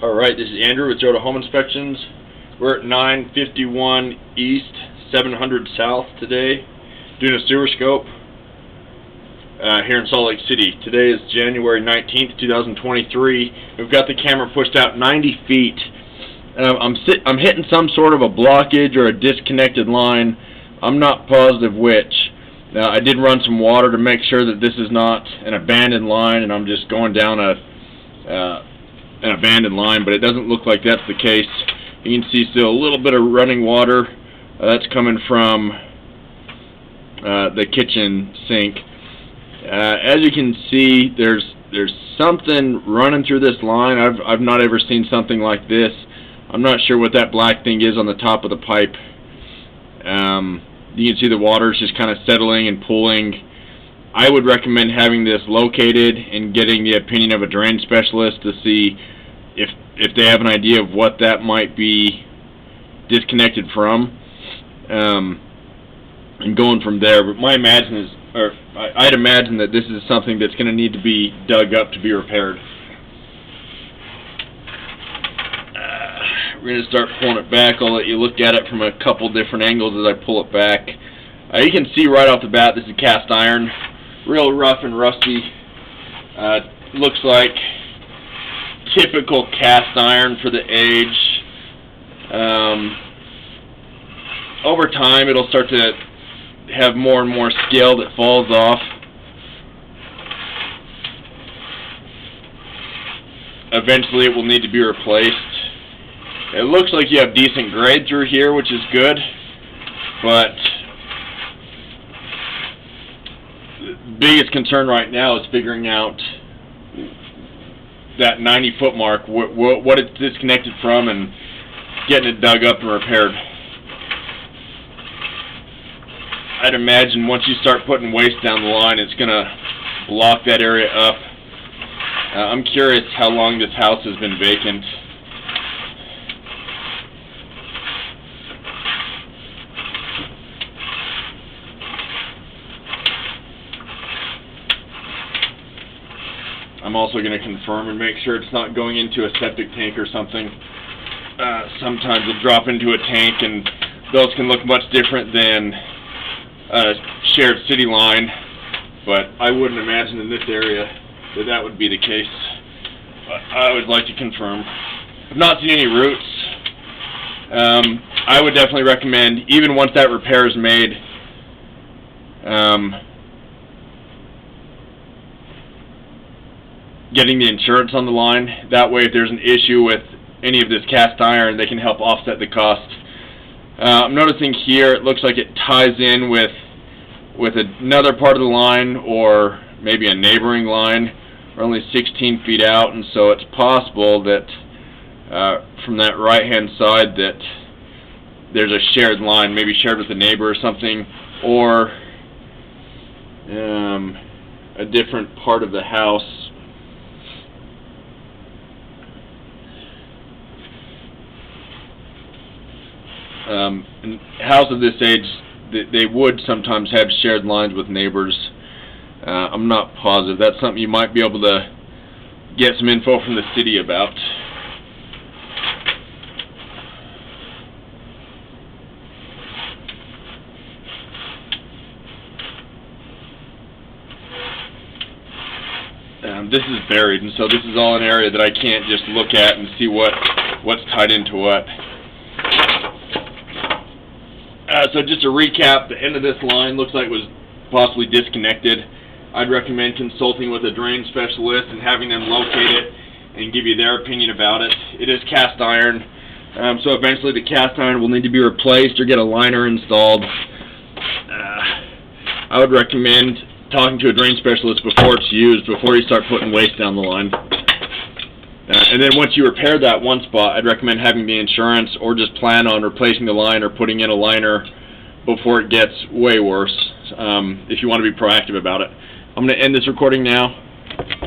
Alright, this is Andrew with Joda Home Inspections. We're at 951 East, 700 South today, doing a sewer scope here in Salt Lake City. Today is January 19th, 2023. We've got the camera pushed out 90 feet. I'm hitting some sort of a blockage or a disconnected line. I'm not positive which. Now, I did run some water to make sure that this is not an abandoned line and I'm just going down an abandoned line, but it doesn't look like that's the case. You can see still a little bit of running water. That's coming from the kitchen sink. As you can see, there's something running through this line. I've not ever seen something like this. I'm not sure what that black thing is on the top of the pipe. You can see the water is just kind of settling and pooling. I would recommend having this located and getting the opinion of a drain specialist to see if they have an idea of what that might be disconnected from, and going from there. But my I'd imagine that this is something that's going to need to be dug up to be repaired. We're going to start pulling it back. I'll let you look at it from a couple different angles as I pull it back. You can see right off the bat this is cast iron. Real rough and rusty. Looks like typical cast iron for the age. Over time it'll start to have more and more scale that falls off. Eventually it will need to be replaced. It looks like you have decent grade through here, which is good, but the biggest concern right now is figuring out that 90-foot mark, what it's disconnected from, and getting it dug up and repaired. I'd imagine once you start putting waste down the line, it's going to block that area up. I'm curious how long this house has been vacant. I'm also going to confirm and make sure it's not going into a septic tank or something. Sometimes it'll drop into a tank, and those can look much different than a shared city line, but I wouldn't imagine in this area that would be the case. But I would like to confirm. I've not seen any roots. I would definitely recommend, even once that repair is made, getting the insurance on the line. That way, if there's an issue with any of this cast iron, they can help offset the cost. I'm noticing here it looks like it ties in with another part of the line, or maybe a neighboring line. We're only 16 feet out, and so it's possible that from that right-hand side that there's a shared line, maybe shared with a neighbor or something, or a different part of the house. In a house of this age, they would sometimes have shared lines with neighbors. I'm not positive. That's something you might be able to get some info from the city about. This is buried, and so this is all an area that I can't just look at and see what's tied into what. So just to recap, the end of this line looks like it was possibly disconnected. I'd recommend consulting with a drain specialist and having them locate it and give you their opinion about it. It is cast iron, so eventually the cast iron will need to be replaced or get a liner installed. I would recommend talking to a drain specialist before it's used, before you start putting waste down the line. And then once you repair that one spot, I'd recommend having the insurance, or just plan on replacing the line or putting in a liner before it gets way worse, if you want to be proactive about it. I'm going to end this recording now.